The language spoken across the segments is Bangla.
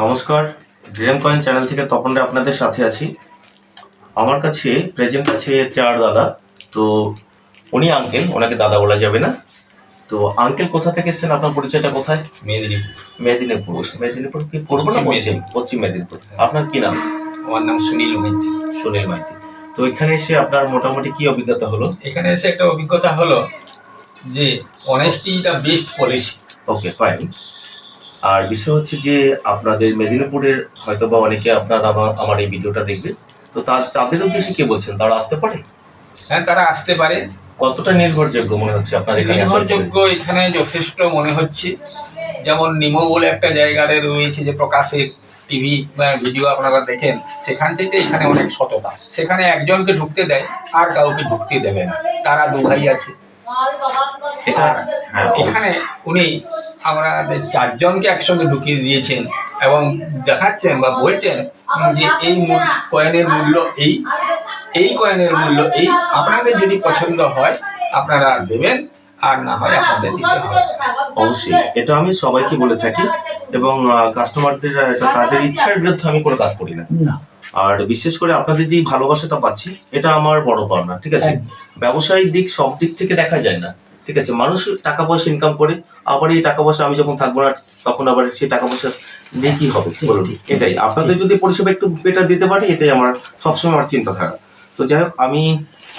নমস্কার, ড্রিম কয়েন চ্যানেল থেকে তপন রে আপনাদের সাথে আছি। আমার কাছে প্রেজেন্ট আছে চার দাদা। তো উনি আঙ্কেল, ওনাকে দাদা বলা যাবে না। তো আঙ্কেল কোথা থেকে এসেছেন, আপনার পরিচয়টা কোথায়? মেদিনীপুর। মেদিনীপুর। মেদিনীপুর কি পূর্ব না পশ্চিম? পশ্চিম মেদিনীপুর। আপনার কি নাম? আমার নাম সুনীল মাইতি। সুনীল মাইতি। তো এখানে এসে আপনার মোটামুটি কি অভিজ্ঞতা হলো? এখানে এসে একটা অভিজ্ঞতা হলো যে honesty is the best policy. Okay, fine. আর বিষয় হচ্ছে যে আপনাদের মেদিনীপুরের হয়তো বা অনেকে আপনারা আমার এই ভিডিওটা দেখবে, তো তাদের উদ্দেশ্যে কি বলছেন, তারা আসতে পারে? হ্যাঁ, তারা আসতে পারে। কতটা নির্ভরযোগ্য মনে হচ্ছে আপনার এখানে? নির্ভরযোগ্য এখানে যথেষ্ট মনে হচ্ছে। যেমন নিমো বলে একটা জায়গাতে রয়েছে যে প্রকাশে টিভি ভিডিও আপনারা দেখেন, সেখান থেকে এখানে অনেক সততা। সেখানে একজনকে ঢুকতে দেয়, আর কাউকে ঢুকতে দেবে না। তারা দু ভাই আছে। এখানে উনি আমাদের চারজনকে একসঙ্গে ঢুকিয়ে দিয়েছেন এবং দেখাচ্ছেন বা বলছেন যে এই কয়েনের মূল্য এই কয়েনের মূল্য এই, আপনাদের যদি পছন্দ হয় আপনারা দেবেন, আর না হয় আপনাদের দিতে হবে। অবশ্যই এটা আমি সবাইকে বলে থাকি, এবং কাস্টমারদের তাদের ইচ্ছার বিরুদ্ধে আমি কোনো কাজ করি না। আর বিশেষ করে আপনাদের যে ভালোবাসাটা পাচ্ছি, এটা আমার বড় পাওনা। ঠিক আছে, ব্যবসায়িক দিক সব দিক থেকে দেখা যায় না। ঠিক আছে, মানুষ টাকা পয়সা ইনকাম করে, আবার এই টাকা পয়সা আমি যখন থাকবো না তখন আবার সেই টাকা পয়সা দিয়ে কি হবে বলুন? এটাই আপনাদের যদি পরিষেবা একটু বেটার দিতে পারি, এটাই আমার সবসময় আমার চিন্তাধারা। তো যাই হোক, আমি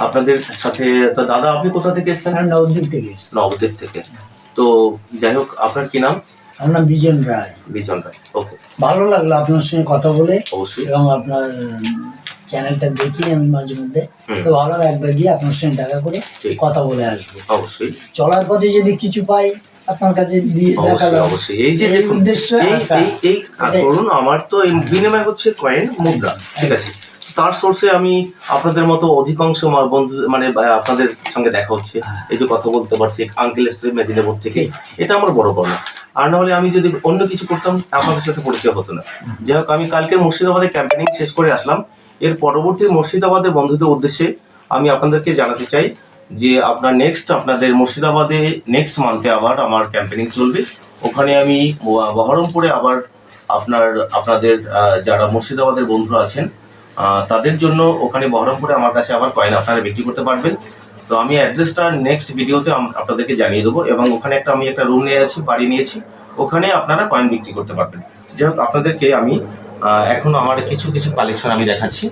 আপনাদের সাথে, তো দাদা আপনি কোথা থেকে এসেছেন? নবদ্বীপ থেকে। নবদ্বীপ থেকে। তো যাই হোক, আপনার কি নাম? আমার নাম বিজন রায়। বিজন রায়। ওকে, ভালো লাগলো আপনার সঙ্গে কথা বলে। অবশ্যই। এবং আপনার চ্যানেলটা দেখি আমি মাঝে মধ্যে, তো ভালো হবে একবার গিয়ে আপনার সঙ্গে দেখা করে কথা বলে আসবো। অবশ্যই। চলার পথে যদি কিছু পাই আপনার কাছে দিয়ে দেখালো। অবশ্যই। এই যে দেখুন, এই ধরুন আমার তো এই বিনিময় হচ্ছে কয়েন, মুদ্রা। ঠিক আছে, তার সোর্সে আমি আপনাদের মতো অধিকাংশ বন্ধু মানে আপনাদের সঙ্গে দেখা হচ্ছে, এই যে কথা বলতে পারছি, আঙ্কেল এসে মেদিনীপুর থেকে, এটা আমার বড় পাওনা। আর না হলে আমি যদি অন্য কিছু করতাম আপনাদের সাথে পরিচয় হতো না। যাই হোক, আমি কালকের মুর্শিদাবাদে ক্যাম্পেনিং শেষ করে আসলাম। এর পরবর্তী মুর্শিদাবাদের বন্ধুদের উদ্দেশ্যে আমি আপনাদেরকে জানাতে চাই যে আপনাদের মুর্শিদাবাদে নেক্সট মান্থে আবার আমার ক্যাম্পেনিং চলবে। ওখানে আমি বহরমপুরে আবার আপনাদের যারা মুর্শিদাবাদের বন্ধুরা আছেন তাদের জন্য ওখানে বহরমপুরে আমার কাছে আবার কয়েন আপনারা বিক্রি করতে পারবেন। তো আমি অ্যাড্রেসটা নেক্সট ভিডিওতে আপনাদেরকে জানিয়ে দেবো, এবং ওখানে আমি একটা রুম বাড়ি নিয়েছি, ওখানে আপনারা কয়েন বিক্রি করতে পারবেন। যাই হোক, আপনাদেরকে আমি এখন আমার কিছু কিছু কালেকশন আমি দেখাচ্ছি।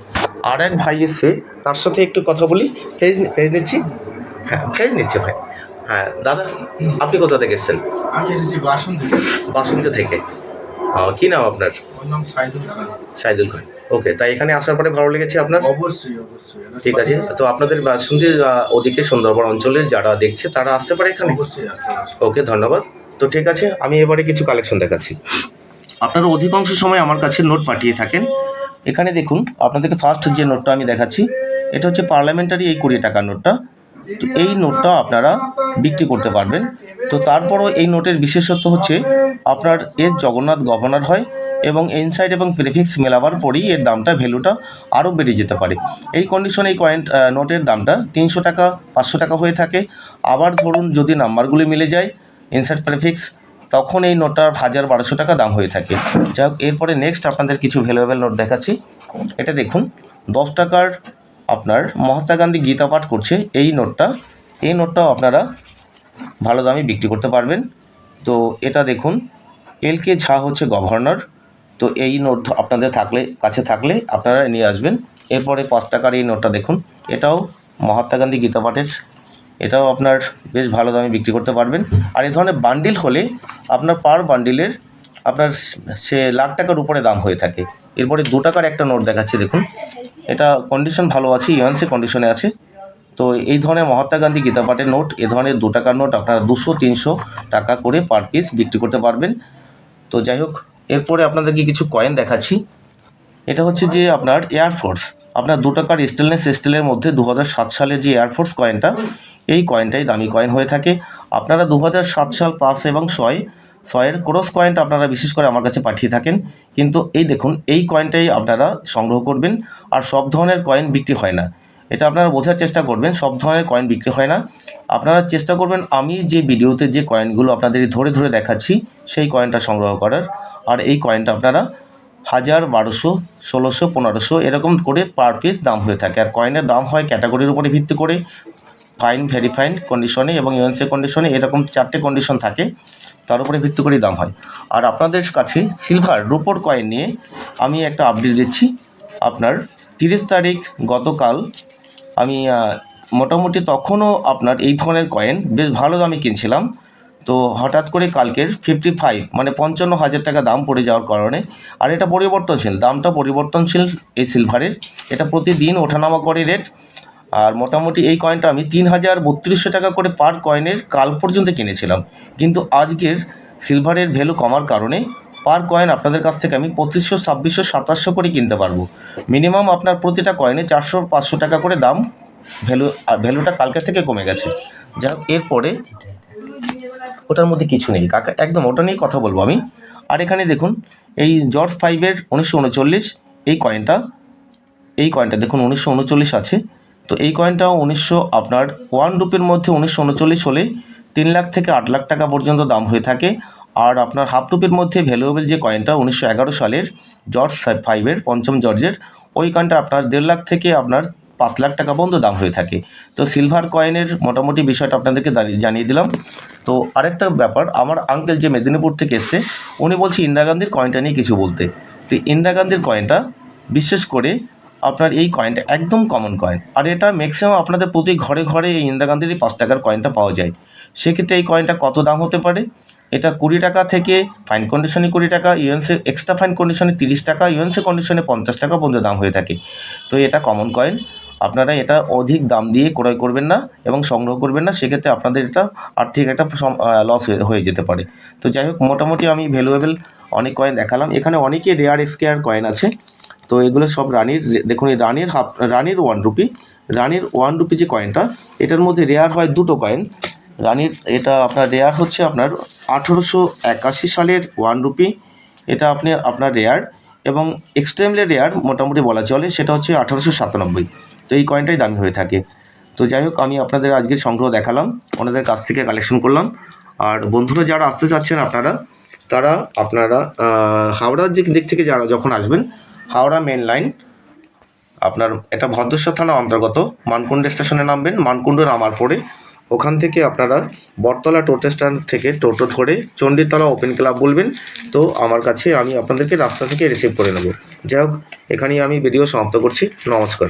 আর এক ভাই এসছে, তার সাথে একটু কথা বলি। ফেজ নিচ্ছি। হ্যাঁ, ফেজ নিচ্ছে ভাই। হ্যাঁ দাদা, আপনি কোথা থেকে এসেছেন? আমি এসেছি বাসন্তী থেকে। কি নাম আপনার? নাম সাইদুল খান। ওকে, তাই এখানে আসার পরে ভালো লেগেছে আপনার? অবশ্যই। ঠিক আছে, তো আপনাদের শুনছি ওদিকে সুন্দরবন অঞ্চলের যারা দেখছে তারা আসতে পারে এখানে? অবশ্যই আসতে পারে। ওকে, ধন্যবাদ। তো ঠিক আছে, আমি এবারে কিছু কালেকশন দেখাচ্ছি। আপনারা অধিকাংশ সময় আমার কাছে নোট পাঠিয়ে থাকেন। এখানে দেখুন, আপনাদেরকে ফার্স্ট যে নোটটা আমি দেখাচ্ছি, এটা হচ্ছে পার্লামেন্টারি এই 20 টাকার নোটটা। তো এই নোটটা আপনারা বিক্রি করতে পারবেন। তো তারপরও এই নোটের বিশেষত্ব হচ্ছে আপনার এর জগন্নাথ গভর্নর হয়, এবং ইনসাইড এবং প্রিফিক্স মেলাবার পরেই এর দামটা, ভ্যালুটা আরও বেড়ে যেতে পারে। এই কন্ডিশনে এই নোটের দামটা 300 টাকা 500 টাকা হয়ে থাকে। আবার ধরুন যদি নাম্বারগুলি মিলে যায়, ইনসাইড প্রিফিক্স, তখন এই নোটটার 1000-1200 টাকা দাম হয়ে থাকে। যাই হোক, এরপরে নেক্সট আপনাদের কিছু ভ্যালুয়েবল নোট দেখাচ্ছি। এটা দেখুন, 10 টাকার আপনার মহাত্মা গান্ধী গীতা পাঠ করছে এই নোটটাও আপনারা ভালো দামে বিক্রি করতে পারবেন। তো এটা দেখুন, LK ঝা হচ্ছে গভর্নর। তো এই নোট আপনাদের কাছে থাকলে আপনারা নিয়ে আসবেন। এরপরে 5 টাকার এই নোটটা দেখুন, এটাও মহাত্মা গান্ধী গীতা পাঠের, এটাও আপনার বেশ ভালো দামে বিক্রি করতে পারবেন। আর এই ধরনের বান্ডিল হলে আপনার পার বান্ডিলের আপনার সে লাখ টাকার উপরে দাম হয়ে থাকে। এরপরে 2 টাকার একটা নোট দেখাচ্ছি, দেখুন এটা কন্ডিশন ভালো আছে, ইউএনসি কন্ডিশনে আছে। তো এই ধরনের মহাত্মা গান্ধী গীতা পাঠের নোট, এ ধরনের 2 টাকার নোট আপনারা 200-300 টাকা করে পার পিস বিক্রি করতে পারবেন। তো যাই হোক, এরপরে আপনাদেরকে কিছু কয়েন দেখাচ্ছি। এটা হচ্ছে যে আপনার এয়ারফোর্স, আপনার 2 টাকার স্টেনলেস স্টিলের মধ্যে 2007 সালের যে এয়ারফোর্স কয়েনটা, এই কয়েনটাই দামি কয়েন হয়ে থাকে। আপনারা 2007 সাল 5 এবং 6-এর ক্রস কয়েনটা আপনারা বিশেষ করে আমার কাছে পাঠিয়ে থাকেন, কিন্তু এই দেখুন এই কয়েনটাই আপনারা সংগ্রহ করবেন। আর সব ধরনের কয়েন বিক্রি হয় না, এটা আপনারা বোঝার চেষ্টা করবেন, সব ধরনের কয়েন বিক্রি হয় না। আপনারা চেষ্টা করবেন আমি যে ভিডিওতে যে কয়েনগুলো আপনাদের ধরে ধরে দেখাচ্ছি সেই কয়েনটা সংগ্রহ করার। আর এই কয়েনটা আপনারা 1000, 1200, 1600, 1500 এরকম করে পার পিস দাম হয়ে থাকে। আর কয়েনের দাম হয় ক্যাটাগরির উপরে ভিত্তি করে, ফাইন, ভেরি ফাইন কন্ডিশনে এবং ইউএনসি কন্ডিশনে, এরকম 4টে কন্ডিশন থাকে, তার উপরে ভিত্তি করেই দাম হয়। আর আপনাদের কাছে সিলভার রূপোর কয়েন নিয়ে আমি একটা আপডেট দিচ্ছি। আপনার 30 তারিখ গতকাল আমি মোটামুটি তখনও আপনার এই ধরনের কয়েন বেশ ভালো দামে কিনছিলাম। তো হঠাৎ করে কালকের 55 মানে 55,000 টাকা দাম পড়ে যাওয়ার কারণে, আর এটা পরিবর্তনশীল, দামটা পরিবর্তনশীল এই সিলভারের, এটা প্রতিদিন ওঠানামা করে রেট। আর মোটামুটি এই কয়েনটা আমি 3,3200 টাকা করে পার কয়েনের কাল পর্যন্ত কিনেছিলাম, কিন্তু আজকের সিলভারের ভ্যালু কমার কারণে পার কয়েন আপনাদের কাছ থেকে আমি 2500, 2600, 2700 করে কিনতে পারবো। মিনিমাম আপনার প্রতিটা কয়েনে 400-500 টাকা করে দাম ভ্যালুটা কালকের থেকে কমে গেছে। যাই হোক, এরপরে ওটার মধ্যে কিছু নেই কাকা, একদম ওটা নিয়েই কথা বলবো আমি। আর এখানে দেখুন এই জর্জ 5-এর 1939 এই কয়েনটা দেখুন 1939 আছে। তো এই কয়েনটাও 1 রুপির মধ্যে 1939 হলে 3 লাখ থেকে 8 লাখ টাকা পর্যন্ত দাম হয়ে থাকে। আর আপনার হাফ রুপির মধ্যে ভ্যালুয়েবল যে কয়েনটা 1911 সালের জর্জ 5-এর, পঞ্চম জর্জের, ওই কয়েনটা আপনার 1.5 লাখ থেকে আপনার 5 লাখ টাকা পর্যন্ত দাম হয়ে থাকে। তো সিলভার কয়েনের মোটামুটি বিষয়টা আপনাদেরকে জানিয়ে দিলাম। তো আরেকটা ব্যাপার, আমার আঙ্কেল যে মেদিনীপুর থেকে এসছে, উনি বলছে ইন্দিরা গান্ধীর কয়েনটা নিয়ে কিছু বলতে। তো ইন্দিরা গান্ধীর কয়েনটা বিশেষ করে আপনার এই কয়েনটা একদম কমন কয়েন, আর এটা ম্যাক্সিমাম আপনাদের প্রতি ঘরে ঘরে এই ইন্দিরা গান্ধীর এই 5 টাকার কয়েনটা পাওয়া যায়। সেক্ষেত্রে এই কয়েনটা কত দাম হতে পারে? এটা 20 টাকা থেকে ফাইন কন্ডিশনে 20 টাকা, ইউএনসি এক্সট্রা ফাইন কন্ডিশনে 30 টাকা, ইউএনসি কন্ডিশনে 50 টাকা পর্যন্ত দাম হয়ে থাকে। তো এটা কমন কয়েন, আপনারা এটা অধিক দাম দিয়ে ক্রয় করবেন না এবং সংগ্রহ করবেন না, সেক্ষেত্রে আপনাদের এটা আর্থিক একটা লস হয়ে যেতে পারে। তো যাই হোক, মোটামুটি আমি ভ্যালুয়েবল অনেক কয়েন দেখালাম। এখানে অনেকে রেয়ার এক্সকেয়ার কয়েন আছে। তো এগুলো সব রানির, দেখুন এই রানির 1 রুপি, রানির 1 রুপি যে কয়েনটা, এটার মধ্যে রেয়ার হয় 2টো কয়েন। রানির এটা আপনার রেয়ার হচ্ছে আপনার 1881 সালের 1 রুপি, এটা আপনার রেয়ার, এবং এক্সট্রিমলি রেয়ার মোটামুটি বলা চলে, সেটা হচ্ছে 1897। তো এই কয়েনটাই দামি হয়ে থাকে। তো যাই হোক, আমি আপনাদের আজকের সংগ্রহ দেখালাম, ওনাদের কাছ থেকে কালেকশন করলাম। আর বন্ধুরা যারা আসতে চাচ্ছেন আপনারা হাওড়ার দিক থেকে যারা যখন আসবেন, হাওড়া মেন লাইন আপনার এটা ভদ্রেশ্বর থানা অন্তর্গত, মানকুণ্ড স্টেশনে নামবেন। মানকুণ্ড নামার পরে ওখান থেকে আপনারা বটতলা টোটো স্ট্যান্ড থেকে টোটো ধরে চণ্ডীতলা ওপেন ক্লাব বলবেন। তো আমার কাছে আমি আপনাদেরকে রাস্তা থেকে রিসিভ করে নেব। যাই হোক, এখানেই আমি ভিডিও সমাপ্ত করছি। নমস্কার।